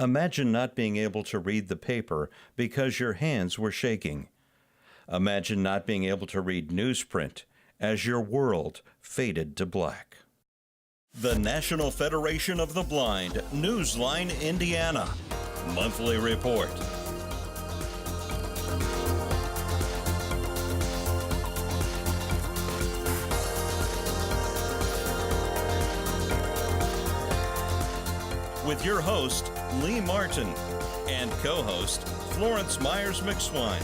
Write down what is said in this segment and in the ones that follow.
Imagine not being able to read the paper because your hands were shaking. Imagine not being able to read newsprint as your world faded to black. The National Federation of the Blind, Newsline, Indiana. Monthly Report. With your host, Lee Martin, and co-host, Florence Myers-McSwine.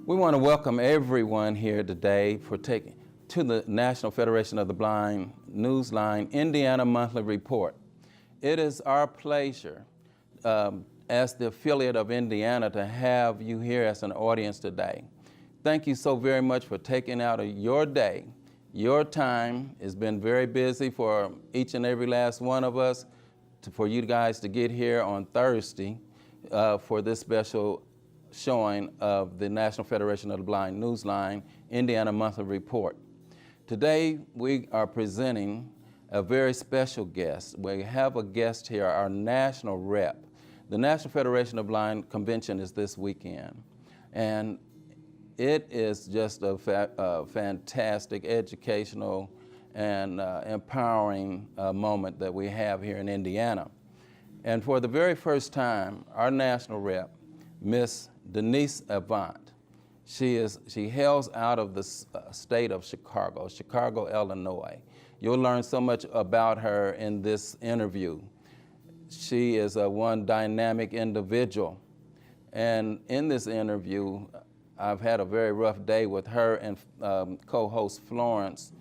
We want to welcome everyone here today for taking to the National Federation of the Blind Newsline Indiana Monthly Report. It is our pleasure as the affiliate of Indiana to have you here as an audience today. Thank you so very much for taking out of your day. Your time has been very busy for each and every last one of us, for you guys to get here on Thursday for this special showing of the National Federation of the Blind Newsline Indiana Monthly Report. Today we are presenting a very special guest. We have a guest here, our national rep. The National Federation of the Blind Convention is this weekend, and it is just a fantastic educational and empowering moment that we have here in Indiana. And for the very first time, our national rep, Miss Denise Avant, she hails out of the state of Chicago, Illinois. You'll learn so much about her in this interview. She is one dynamic individual. And in this interview, I've had a very rough day with her and co-host Florence.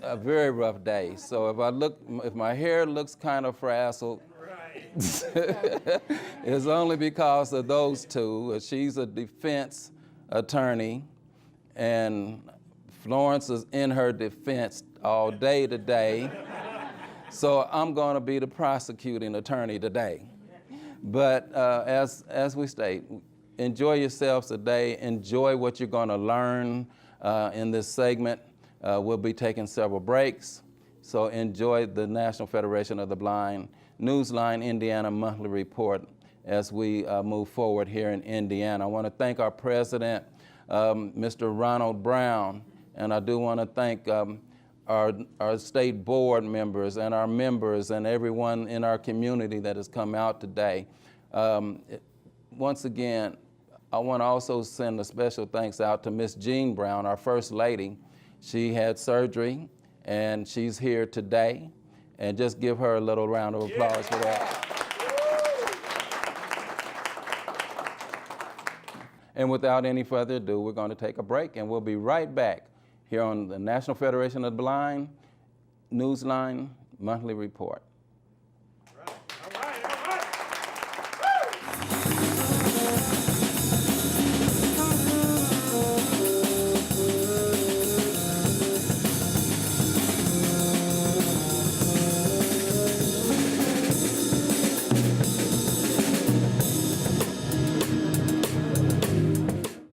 A very rough day. So if my hair looks kind of frazzled, it's only because of those two. She's a defense attorney, and Florence is in her defense all day today. So I'm going to be the prosecuting attorney today. But as we state, enjoy yourselves today. Enjoy what you're going to learn in this segment. We'll be taking several breaks. So enjoy the National Federation of the Blind Newsline Indiana Monthly Report as we move forward here in Indiana. I want to thank our president, Mr. Ronald Brown, and I do want to thank our state board members and our members and everyone in our community that has come out today. Once again, I want to also send a special thanks out to Miss Jean Brown, our First Lady. She had surgery, and she's here today. And just give her a little round of applause for that. And without any further ado, we're going to take a break, and we'll be right back here on the National Federation of the Blind Newsline Monthly Report.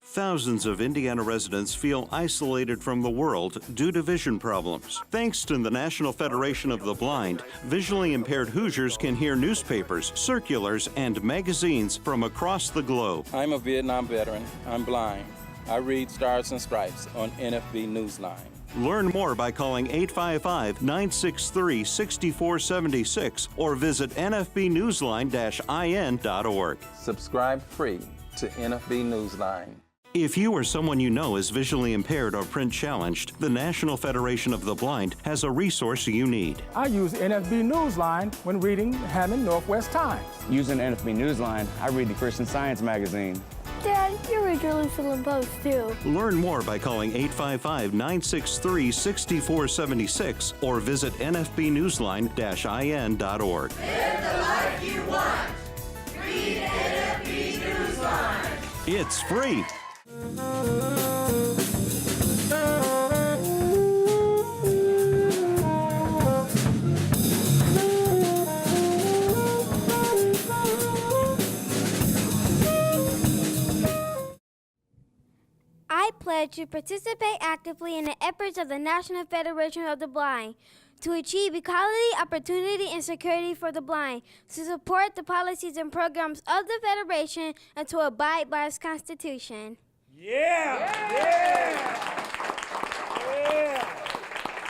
Thousands of Indiana residents feel isolated from the world due to vision problems. Thanks to the National Federation of the Blind, visually impaired Hoosiers can hear newspapers, circulars, and magazines from across the globe. I'm a Vietnam veteran. I'm blind. I read Stars and Stripes on NFB Newsline. Learn more by calling 855-963-6476 or visit nfbnewsline-in.org. Subscribe free to NFB Newsline. If you or someone you know is visually impaired or print challenged, the National Federation of the Blind has a resource you need. I use NFB Newsline when reading Hammond Northwest Times. Using NFB Newsline, I read the Christian Science magazine. Dad, you read Jerusalem Post too. Learn more by calling 855-963-6476 or visit nfbnewsline-in.org. Live the life you want. Read NFB Newsline. It's free. I pledge that you participate actively in the efforts of the National Federation of the Blind to achieve equality, opportunity, and security for the blind, to support the policies and programs of the Federation, and to abide by its Constitution.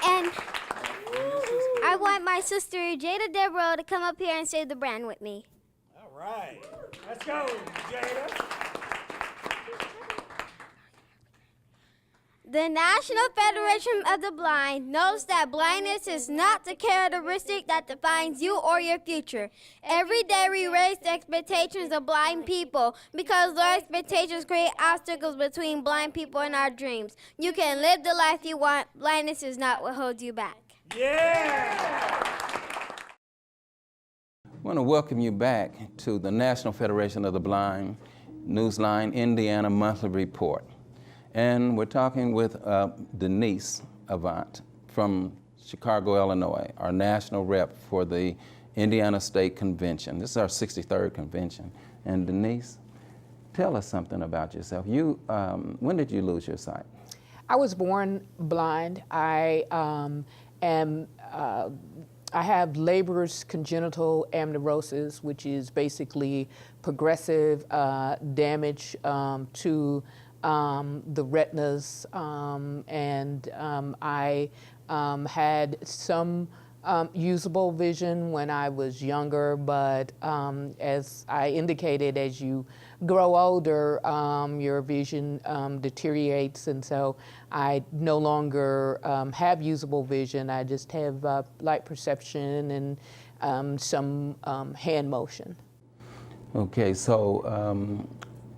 And I want my sister Jada Devereaux to come up here and save the brand with me. All right. Let's go, Jada. The National Federation of the Blind knows that blindness is not the characteristic that defines you or your future. Every day we raise the expectations of blind people because those expectations create obstacles between blind people and our dreams. You can live the life you want. Blindness is not what holds you back. I want to welcome you back to the National Federation of the Blind Newsline Indiana Monthly Report. And we're talking with Denise Avant from Chicago, Illinois, our national rep for the Indiana State Convention. This is our 63rd convention. And Denise, tell us something about yourself. You, when did you lose your sight? I was born blind. I have Leber's congenital amaurosis, which is basically progressive damage to the retinas, and I had some usable vision when I was younger, but as I indicated, as you grow older, your vision deteriorates, and so I no longer have usable vision. I just have light perception and some hand motion. Okay, so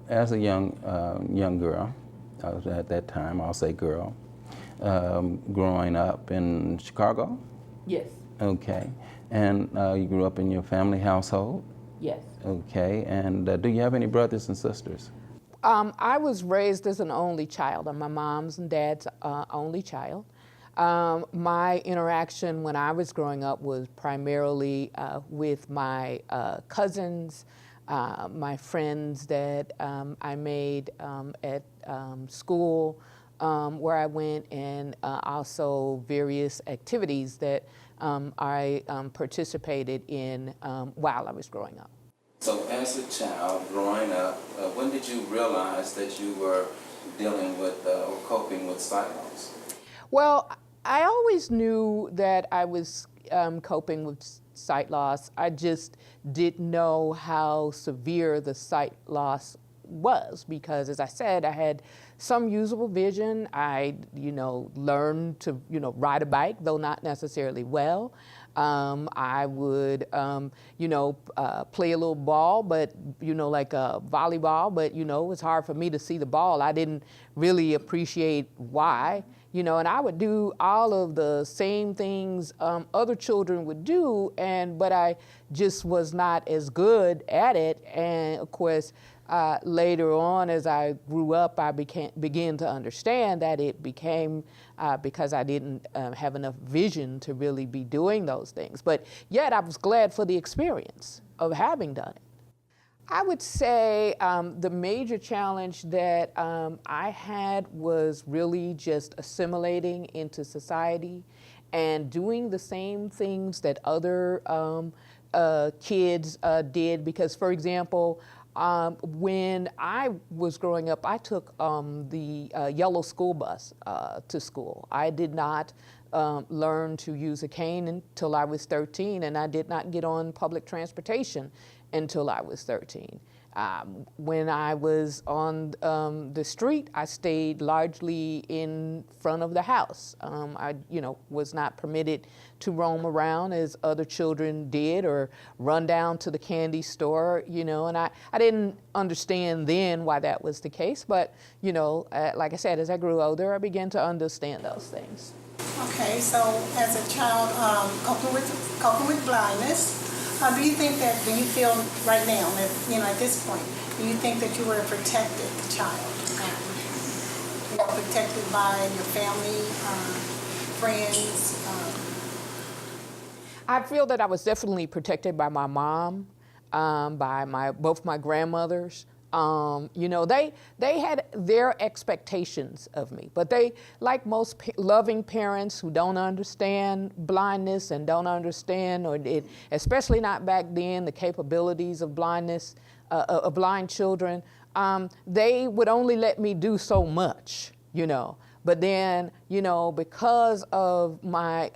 as a young girl, at that time, I'll say girl, growing up in Chicago? Yes. Okay, and you grew up in your family household? Yes. Okay, and do you have any brothers and sisters? I was raised as an only child. I'm my mom's and dad's only child. My interaction when I was growing up was primarily with my cousins, my friends that I made at school where I went, and also various activities that I participated in while I was growing up. So as a child growing up, when did you realize that you were dealing with or coping with sight loss? Well, I always knew that I was coping with sight loss. I just didn't know how severe the sight loss was because, as I said, I had some usable vision. I, learned to, ride a bike, though not necessarily well. I would, play a little ball, but, like a volleyball, but, it was hard for me to see the ball. I didn't really appreciate why. And I would do all of the same things other children would do, but I just was not as good at it. And of course, later on, as I grew up, I began to understand that it became because I didn't have enough vision to really be doing those things. But yet, I was glad for the experience of having done it. I would say the major challenge that I had was really just assimilating into society and doing the same things that other kids did. Because, for example, when I was growing up, I took the yellow school bus to school. I did not learn to use a cane until I was 13, and I did not get on public transportation until I was 13. When I was on the street, I stayed largely in front of the house. I, was not permitted to roam around as other children did or run down to the candy store, and I didn't understand then why that was the case, but, like I said, as I grew older, I began to understand those things. Okay, so as a child coping with blindness, do you feel right now, at this point, do you think that you were a protected child? Protected by your family, friends? I feel that I was definitely protected by my mom, by both my grandmothers, You know, they had their expectations of me, but they, like most loving parents who don't understand blindness and don't understand, or especially not back then, the capabilities of blindness, of blind children, they would only let me do so much, you know. But then, you know, because of my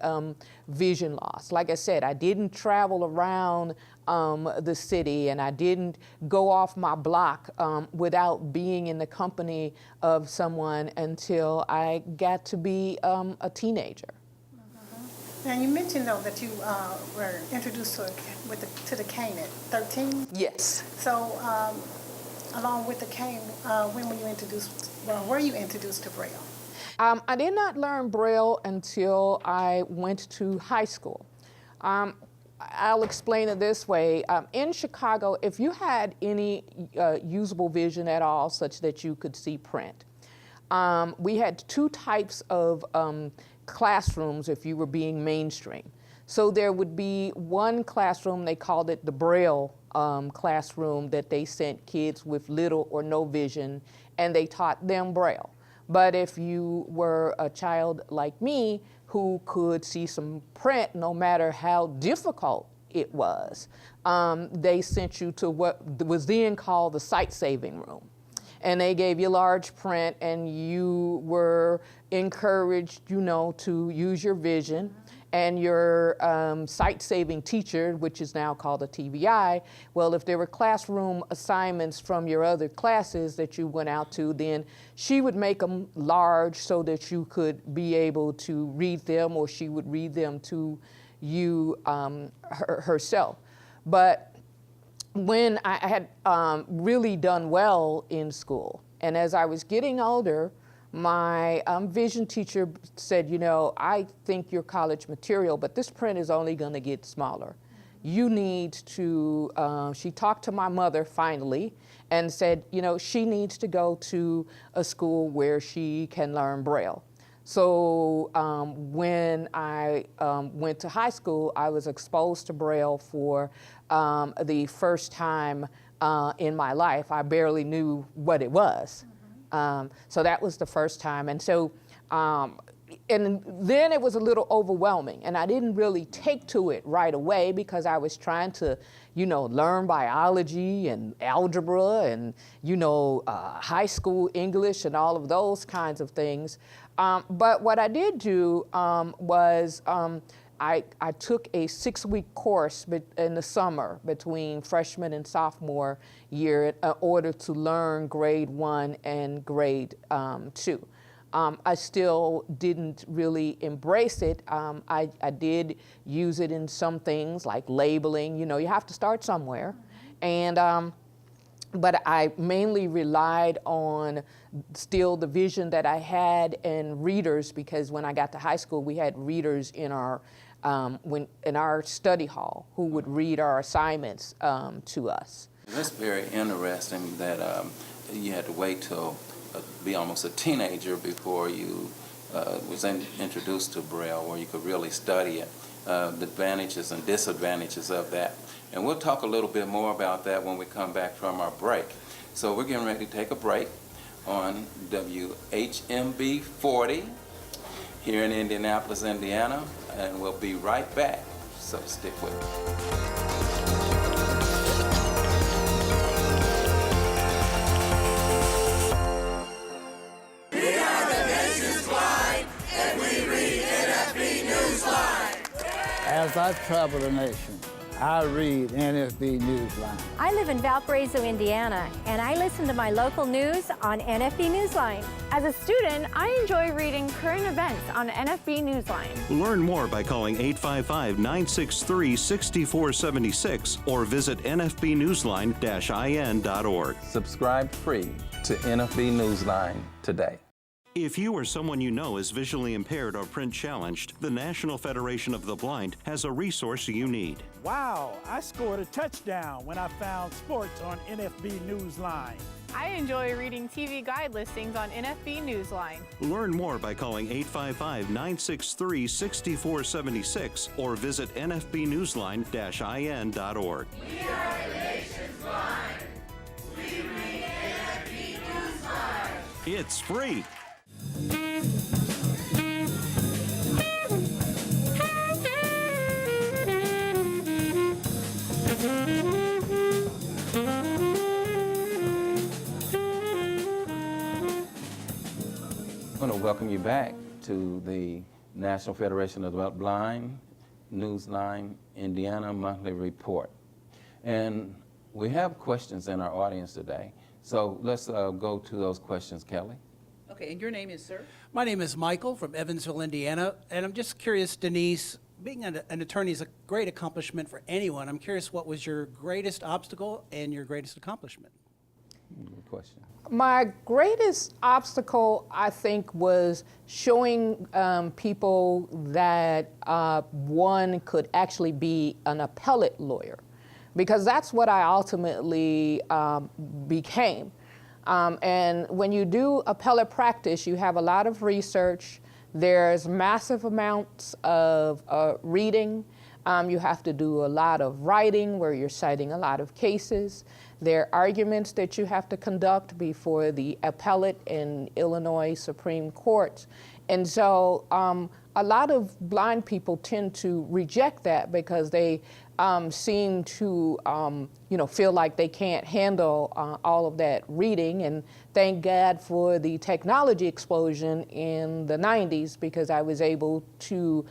vision loss, like I said, I didn't travel around the city, and I didn't go off my block without being in the company of someone until I got to be a teenager. Now, you mentioned, though, that you were introduced to the cane at 13? Yes. So, along with the cane, when were you introduced, well, were you introduced to Braille? I did not learn Braille until I went to high school. I'll explain it this way. In Chicago, if you had any usable vision at all, such that you could see print, we had two types of classrooms if you were being mainstream. So there would be one classroom, they called it the Braille classroom, that they sent kids with little or no vision, and they taught them Braille. But if you were a child like me who could see some print, no matter how difficult it was, they sent you to what was then called the sight-saving room. And they gave you large print, and you were encouraged, you know, to use your vision. And your sight-saving teacher, which is now called a TVI, well, if there were classroom assignments from your other classes that you went out to, then she would make them large so that you could be able to read them, or she would read them to you herself. But when I had really done well in school, and as I was getting older, my vision teacher said, you know, I think you're college material, but this print is only going to get smaller. You need to, she talked to my mother finally and said, you know, she needs to go to a school where she can learn Braille. So when I went to high school, I was exposed to Braille for the first time in my life. I barely knew what it was. So that was the first time. And so, and then it was a little overwhelming, and I didn't really take to it right away because I was trying to, you know, learn biology and algebra and, you know, high school English and all of those kinds of things. But what I did do was I took a 6-week course in the summer between freshman and sophomore year in order to learn grade 1 and grade 2. I still didn't really embrace it. I did use it in some things like labeling. You know, you have to start somewhere. And but I mainly relied on still the vision that I had and readers, because when I got to high school, we had readers in our in our study hall who would read our assignments to us. That's very interesting that you had to wait till be almost a teenager before you was introduced to Braille, where you could really study it, the advantages and disadvantages of that. And we'll talk a little bit more about that when we come back from our break. So we're getting ready to take a break on WHMB 40 here in Indianapolis, Indiana, and we'll be right back, so stick with us. We are the nation's blind, and we read NFB Newsline. As I travel the nation, I read NFB Newsline. I live in Valparaiso, Indiana, and I listen to my local news on NFB Newsline. As a student, I enjoy reading current events on NFB Newsline. Learn more by calling 855-963-6476 or visit nfbnewsline-in.org. Subscribe free to NFB Newsline today. If you or someone you know is visually impaired or print challenged, the National Federation of the Blind has a resource you need. Wow, I scored a touchdown when I found sports on NFB Newsline. I enjoy reading TV guide listings on NFB Newsline. Learn more by calling 855-963-6476 or visit nfbnewsline-in.org. We are the nation's blind. We read It's free. I want to welcome you back to the National Federation of the Blind Newsline Indiana Monthly Report. And we have questions in our audience today. So let's go to those questions, Kelly. Okay, and your name is, sir? My name is Michael from Evansville, Indiana. And I'm just curious, Denise, being an attorney is a great accomplishment for anyone. I'm curious, what was your greatest obstacle and your greatest accomplishment? Good question. My greatest obstacle, I think, was showing people that one could actually be an appellate lawyer, because that's what I ultimately became. And when you do appellate practice, you have a lot of research. There's massive amounts of reading. You have to do a lot of writing where you're citing a lot of cases. There are arguments that you have to conduct before the appellate in Illinois Supreme Court. And so a lot of blind people tend to reject that because they seem to feel like they can't handle all of that reading. And thank God for the technology explosion in the 90s, because I was able to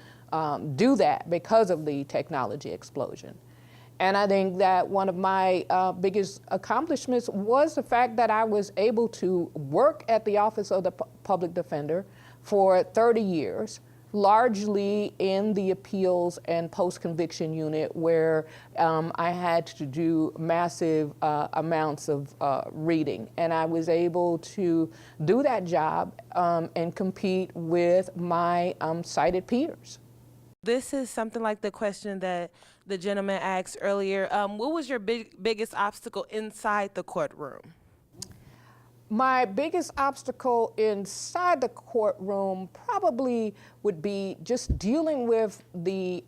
do that because of the technology explosion. And I think that one of my biggest accomplishments was the fact that I was able to work at the Office of the Public Defender for 30 years, largely in the appeals and post-conviction unit, where I had to do massive amounts of reading. And I was able to do that job and compete with my sighted peers. This is something like the question that the gentleman asked earlier. What was your biggest obstacle inside the courtroom? My biggest obstacle inside the courtroom probably would be just dealing with the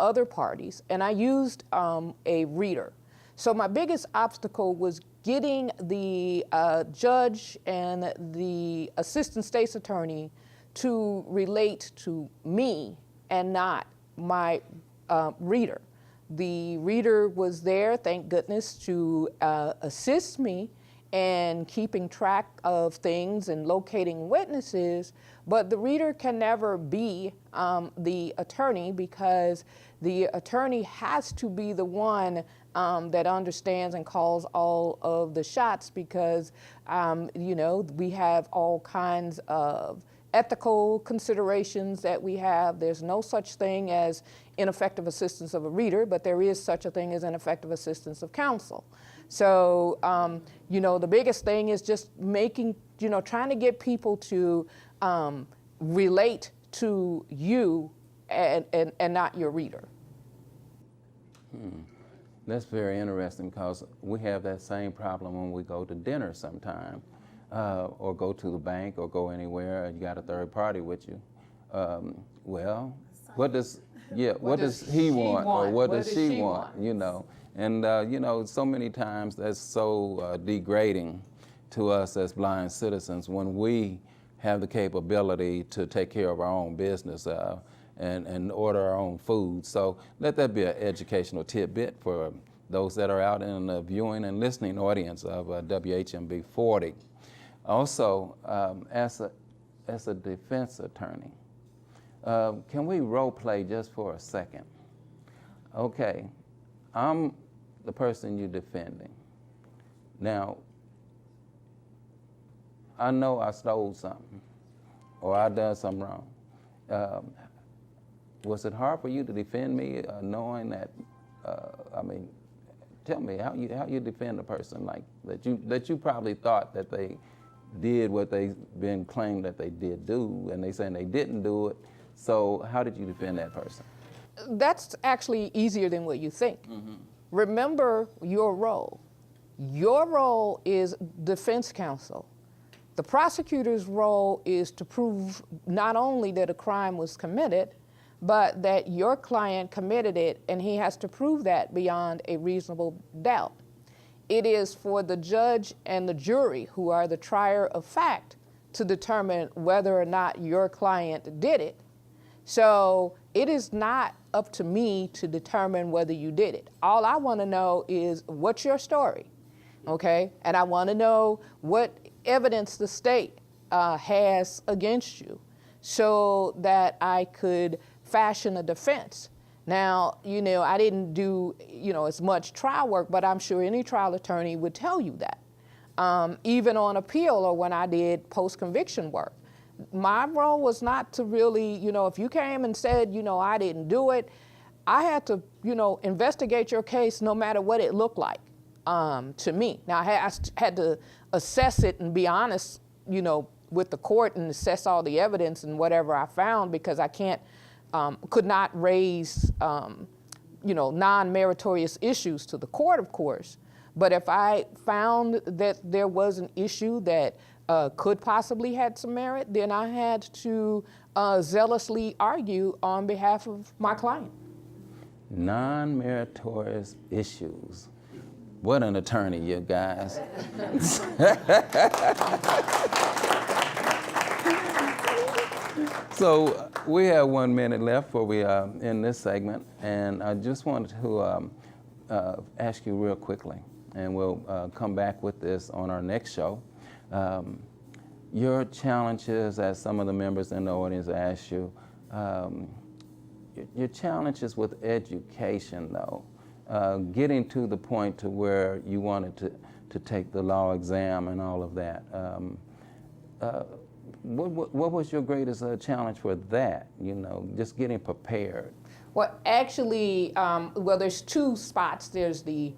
other parties, and I used a reader. So my biggest obstacle was getting the judge and the assistant state's attorney to relate to me and not my reader. The reader was there, thank goodness, to assist me in keeping track of things and locating witnesses, but the reader can never be the attorney, because the attorney has to be the one that understands and calls all of the shots, because we have all kinds of ethical considerations that we have. There's no such thing as ineffective assistance of a reader, but there is such a thing as ineffective assistance of counsel. So, the biggest thing is just trying to get people to relate to you and not your reader. That's very interesting, because we have that same problem when we go to dinner sometime. Or go to the bank or go anywhere, and you got a third party with you. What does he want, or what does she want? And so many times that's so degrading to us as blind citizens when we have the capability to take care of our own business and order our own food. So let that be an educational tidbit for those that are out in the viewing and listening audience of WHMB 40. Also, as a defense attorney, can we role play just for a second? Okay, I'm the person you're defending. Now, I know I stole something, or I done something wrong. Was it hard for you to defend me, knowing that? Tell me how you defend a person like that you probably thought that they did what they've been claimed that they did do, and they saying they didn't do it. So how did you defend that person? That's actually easier than what you think. Mm-hmm. Remember your role. Your role is defense counsel. The prosecutor's role is to prove not only that a crime was committed, but that your client committed it, and he has to prove that beyond a reasonable doubt. It is for the judge and the jury, who are the trier of fact, to determine whether or not your client did it. So it is not up to me to determine whether you did it. All I want to know is what's your story, okay? And I want to know what evidence the state has against you so that I could fashion a defense. Now, you know, I didn't do, you know, as much trial work, but I'm sure any trial attorney would tell you that. Even on appeal or when I did post-conviction work. My role was not to really, you know, if you came and said, you know, I didn't do it, I had to, you know, investigate your case no matter what it looked like to me. Now, I had to assess it and be honest, you know, with the court and assess all the evidence and whatever I found, because I could not raise, you know, non-meritorious issues to the court, of course. But if I found that there was an issue that could possibly had some merit, then I had to zealously argue on behalf of my client. Non-meritorious issues. What an attorney, you guys. So we have 1 minute left before we end this segment, and I just wanted to ask you real quickly, and we'll come back with this on our next show. Your challenges, as some of the members in the audience asked you, your challenges with education, though, getting to the point to where you wanted to take the law exam and all of that. What was your greatest challenge for that, you know, just getting prepared? Well, actually, well, there's two spots. There's the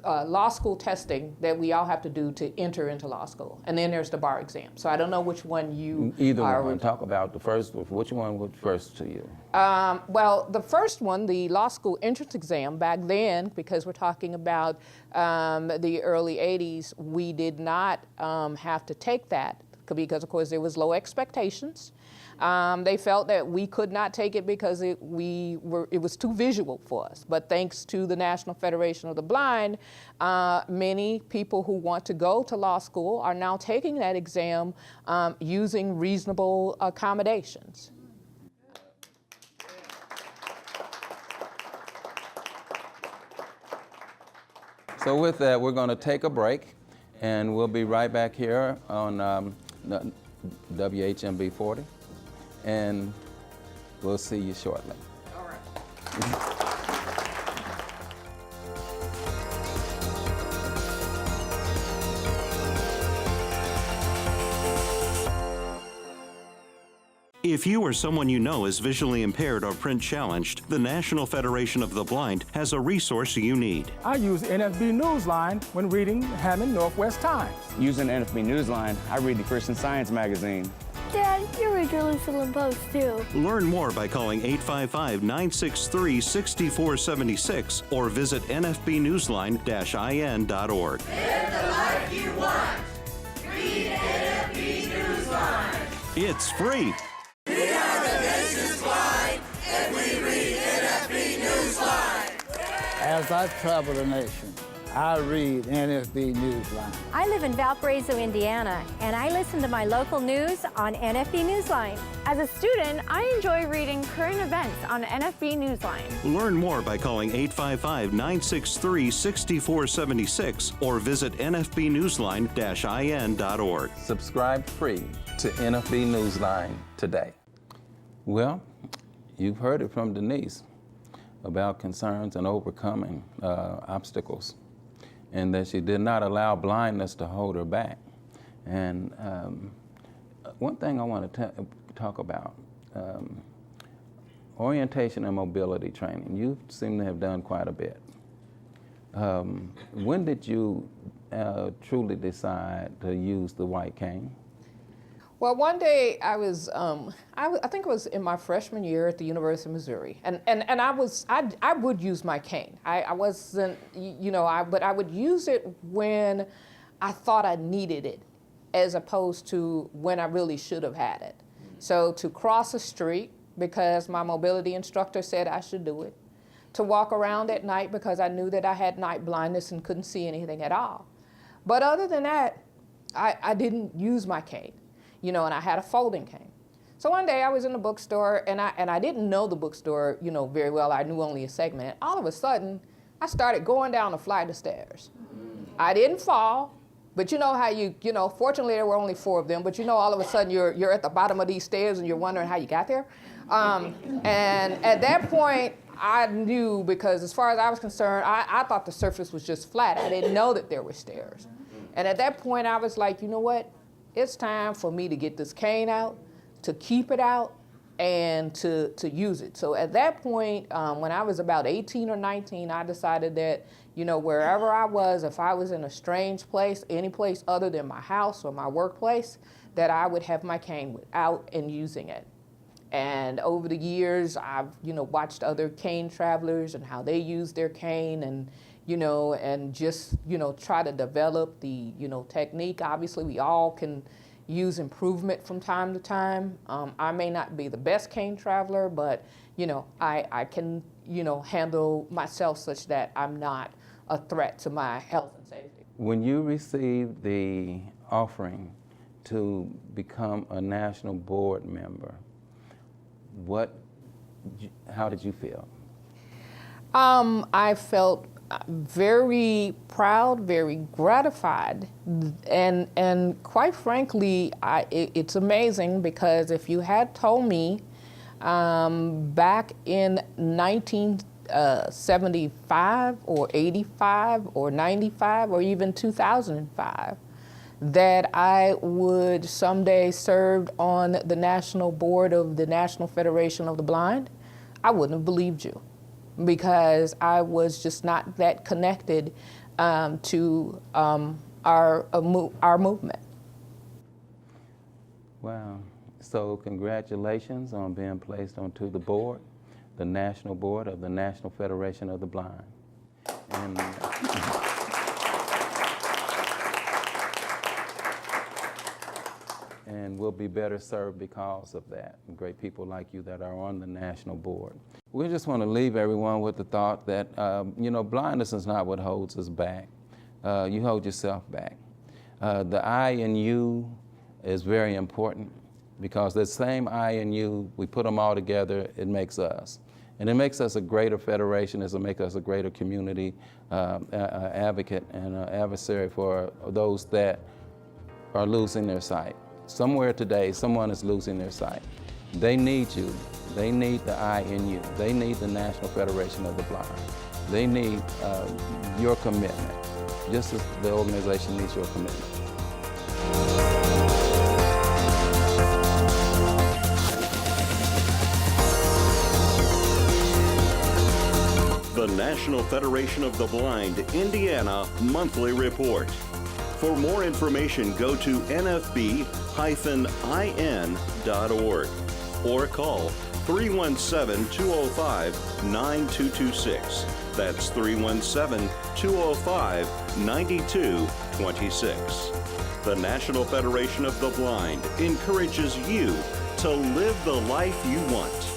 law school testing that we all have to do to enter into law school, and then there's the bar exam. So I don't know which one you Either are. one. Talk about the first. Which one was first to you? Well, the first one, the law school entrance exam, back then, because we're talking about the early 80s, we did not have to take that because, of course, there was low expectations. They felt that we could not take it because it was too visual for us. But thanks to the National Federation of the Blind, many people who want to go to law school are now taking that exam using reasonable accommodations. So with that, we're going to take a break, and we'll be right back here on WHMB 40. And we'll see you shortly. All right. If you or someone you know is visually impaired or print challenged, the National Federation of the Blind has a resource you need. I use NFB Newsline when reading Hammond Northwest Times. Using NFB Newsline, I read the Christian Science magazine. Dad, you read Jerusalem Post too. Learn more by calling 855-963-6476 or visit nfbnewsline-in.org. Live the life you want. Read NFB Newsline. It's free. We are the nation's blind, and we read NFB Newsline. As I travel the nation, I read NFB Newsline. I live in Valparaiso, Indiana, and I listen to my local news on NFB Newsline. As a student, I enjoy reading current events on NFB Newsline. Learn more by calling 855-963-6476 or visit nfbnewsline-in.org. Subscribe free to NFB Newsline today. Well, you've heard it from Denise about concerns and overcoming obstacles, and that she did not allow blindness to hold her back. And one thing I want to talk about, orientation and mobility training. You seem to have done quite a bit. When did you truly decide to use the white cane? Well, one day I was, I think it was in my freshman year at the University of Missouri, and I would use my cane. I wasn't, you know, but I would use it when I thought I needed it, as opposed to when I really should have had it. So to cross a street because my mobility instructor said I should do it, to walk around at night because I knew that I had night blindness and couldn't see anything at all. But other than that, I didn't use my cane. you know, and I had a folding cane. So one day I was in the bookstore, and I didn't know the bookstore, you know, very well. I knew only a segment. And all of a sudden, I started going down a flight of stairs. I didn't fall, but you know how you know, fortunately there were only 4 of them, but you know, all of a sudden you're at the bottom of these stairs and you're wondering how you got there. And at that point, I knew, because as far as I was concerned, I thought the surface was just flat. I didn't know that there were stairs. And at that point, I was like, you know what? It's time for me to get this cane out, to keep it out, and to use it. So at that point, when I was about 18 or 19, I decided that, you know, wherever I was, if I was in a strange place, any place other than my house or my workplace, that I would have my cane out and using it. And over the years, I've, you know, watched other cane travelers and how they use their cane, and, you know, and just, you know, try to develop the, you know, technique. Obviously, we all can use improvement from time to time. I may not be the best cane traveler, but, you know, I can, you know, handle myself such that I'm not a threat to my health and safety. When you received the offering to become a national board member, how did you feel? I felt very proud, very gratified, and quite frankly, it's amazing, because if you had told me back in 1975 or 85 or 95 or even 2005 that I would someday serve on the national board of the National Federation of the Blind, I wouldn't have believed you, because I was just not that connected to our movement. Wow. So congratulations on being placed onto the board, the national board of the National Federation of the Blind. And we'll be better served because of that. Great people like you that are on the national board. We just want to leave everyone with the thought that, you know, blindness is not what holds us back. You hold yourself back. The I in you is very important, because the same I in you, we put them all together, it makes us. And it makes us a greater federation, it makes us a greater community advocate and adversary for those that are losing their sight. Somewhere today, someone is losing their sight. They need you. They need the I in you. They need the National Federation of the Blind. They need your commitment, just as the organization needs your commitment. The National Federation of the Blind Indiana Monthly Report. For more information, go to nfb-in.org or call 317-205-9226. That's 317-205-9226. The National Federation of the Blind encourages you to live the life you want.